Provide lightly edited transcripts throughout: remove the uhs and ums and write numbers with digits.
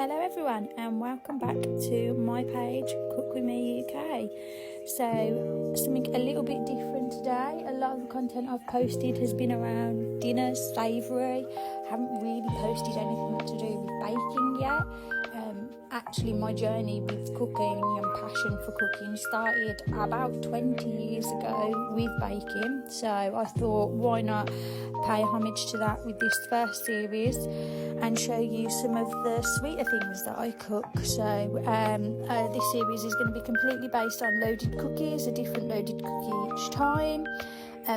Hello everyone and welcome back to my page, Cook With Me UK. So something a little bit different today. A lot of the content I've posted has been around dinners, savoury. Haven't really posted anything to do with baking yet. Actually my journey with cooking and passion for cooking started about 20 years ago with baking. So I thought, why not pay homage to that with this first series and show you some of the sweeter things that I cook. So this series is going to be completely based on loaded cookies, a different loaded cookie each time.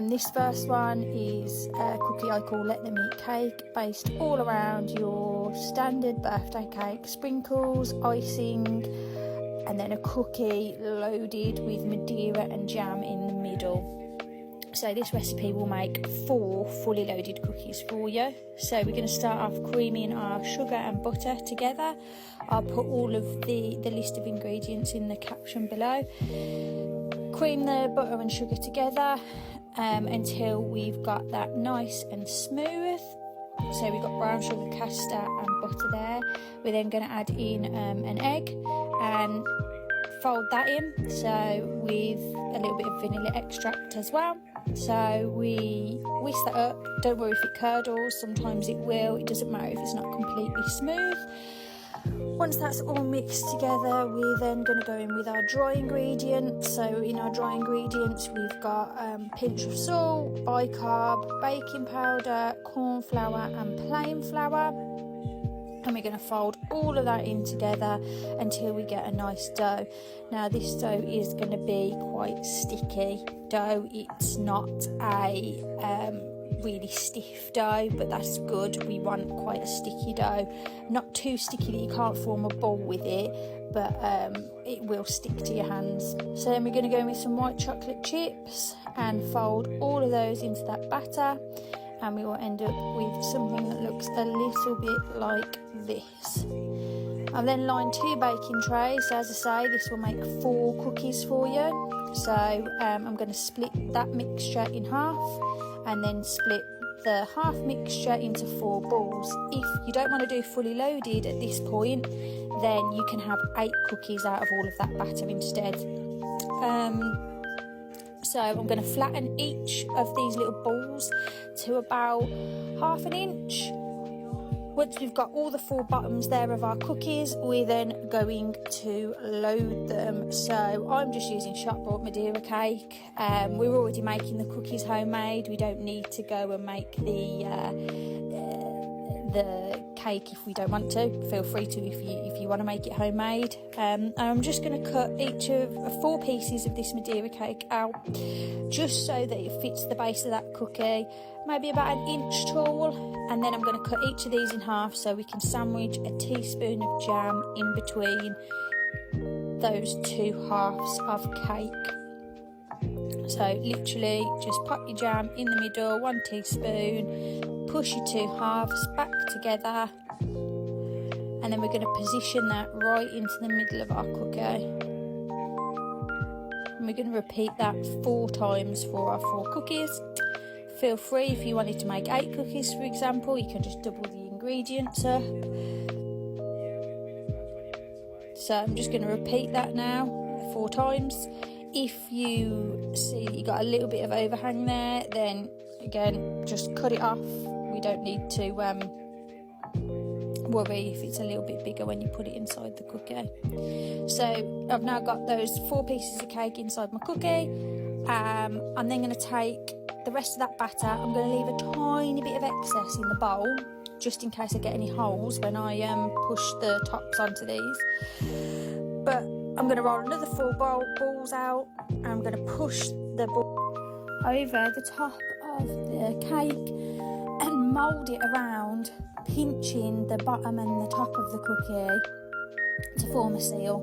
This first one is a cookie I call Let Them Eat Cake, based all around your standard birthday cake, sprinkles, icing, and then a cookie loaded with madeira and jam in the middle. So this recipe will make 4 fully loaded cookies for you. So we're going to start off creaming our sugar and butter together. I'll put all of the list of ingredients in the caption below. Cream the butter and sugar together until we've got that nice and smooth. So we've got brown sugar, caster and butter there. We're then going to add in an egg and fold that in, so with a little bit of vanilla extract as well. So we whisk that up. Don't worry if it curdles, sometimes it will. It doesn't matter if it's not completely smooth. Once that's all mixed together, we're then going to go in with our dry ingredients. So in our dry ingredients, we've got a pinch of salt, bicarb, baking powder, cornflour and plain flour. And we're going to fold all of that in together until we get a nice dough. Now this dough is going to be quite sticky dough. It's not a really stiff dough, but that's good. We want quite a sticky dough, not too sticky that you can't form a ball with it, but it will stick to your hands. So then we're going to go in with some white chocolate chips and fold all of those into that batter, and we will end up with something that looks a little bit like this. I've then lined 2 baking trays. So as I say, this will make 4 cookies for you. So I'm going to split that mixture in half and then split the half mixture into 4 balls. If you don't want to do fully loaded at this point, then you can have 8 cookies out of all of that batter instead. So I'm going to flatten each of these little balls to about 1/2 inch. Once we've got all the 4 bottoms there of our cookies, we're then going to load them. So I'm just using shop bought madeira cake. We're already making the cookies homemade. We don't need to go and make the cake if we don't want to. Feel free to if you want to make it homemade. And I'm just going to cut each of 4 pieces of this madeira cake out, just so that it fits the base of that cookie, maybe about 1 inch tall. And then I'm going to cut each of these in half so we can sandwich a teaspoon of jam in between those 2 halves of cake. So literally just pop your jam in the middle, 1 teaspoon, push your 2 halves back together, and then we're going to position that right into the middle of our cookie. And we're going to repeat that 4 times for our 4 cookies. Feel free, if you wanted to make 8 cookies, for example, you can just double the ingredients up. So I'm just going to repeat that now 4 times. If you see that you got a little bit of overhang there, then again, just cut it off. We don't need to worry if it's a little bit bigger when you put it inside the cookie. So I've now got those 4 pieces of cake inside my cookie. I'm then going to take the rest of that batter. I'm going to leave a tiny bit of excess in the bowl, just in case I get any holes when I push the tops onto these. But I'm going to roll another 4 balls out. I'm going to push the ball over the top of the cake and mould it around, pinching the bottom and the top of the cookie to form a seal.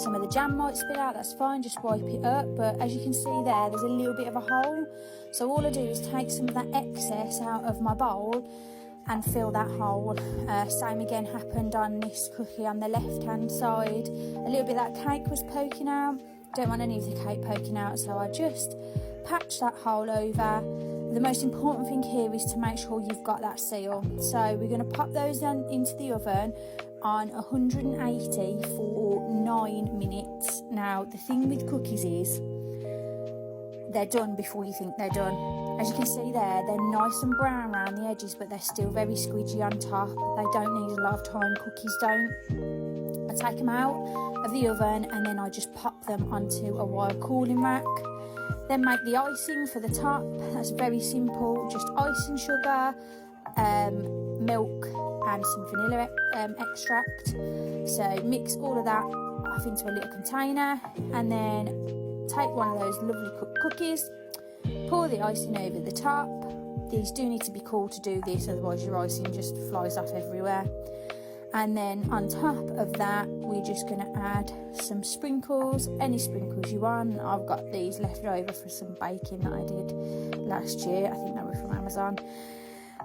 Some of the jam might spill out, that's fine, just wipe it up. But as you can see there's a little bit of a hole. So all I do is take some of that excess out of my bowl and fill that hole. Same again happened on this cookie on the left hand side. A little bit of that cake was poking out. Don't want any of the cake poking out, so I just patch that hole over. the most important thing here is to make sure you've got that seal. So we're going to pop those into the oven on 180 for 9 minutes. Now the thing with cookies is they're done before you think they're done. As you can see there, they're nice and brown around the edges, but they're still very squidgy on top. They don't need a lot of time, cookies don't. I take them out of the oven and then I just pop them onto a wire cooling rack. Then make the icing for the top. That's very simple, just icing sugar, milk and some vanilla extract. So mix all of that off into a little container and then take one of those lovely cooked cookies, pour the icing over the top. These do need to be cool to do this, otherwise your icing just flies off everywhere. And then on top of that, we're just going to add some sprinkles, any sprinkles you want. I've got these left over for some baking that I did last year. I think they were from Amazon.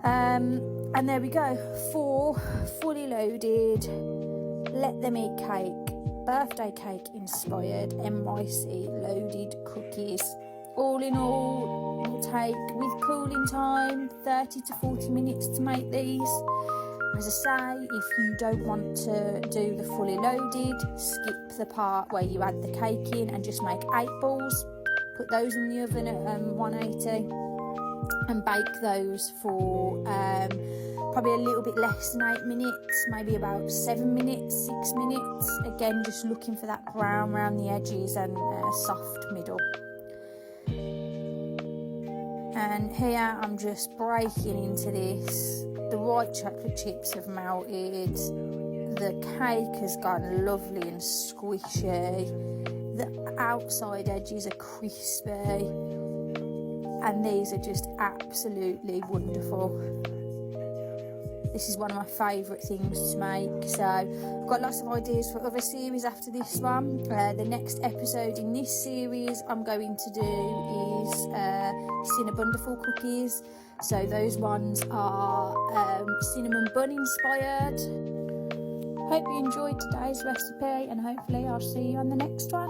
And there we go, 4 fully loaded let them eat cake, birthday cake inspired NYC loaded cookies. All in all, it will take, with cooling time, 30 to 40 minutes to make these. As I say, if you don't want to do the fully loaded, skip the part where you add the cake in and just make 8 balls. Put those in the oven at 180 and bake those for probably a little bit less than 8 minutes, maybe about 7 minutes, 6 minutes. Again, just looking for that brown around the edges and a soft middle. And here I'm just breaking into this. The white chocolate chips have melted. The cake has gone lovely and squishy. The outside edges are crispy. And these are just absolutely wonderful. This is one of my favourite things to make. So I've got lots of ideas for other series after this one. The next episode in this series I'm going to do is Cinnabonderful cookies. So those ones are cinnamon bun inspired. Hope you enjoyed today's recipe and hopefully I'll see you on the next one.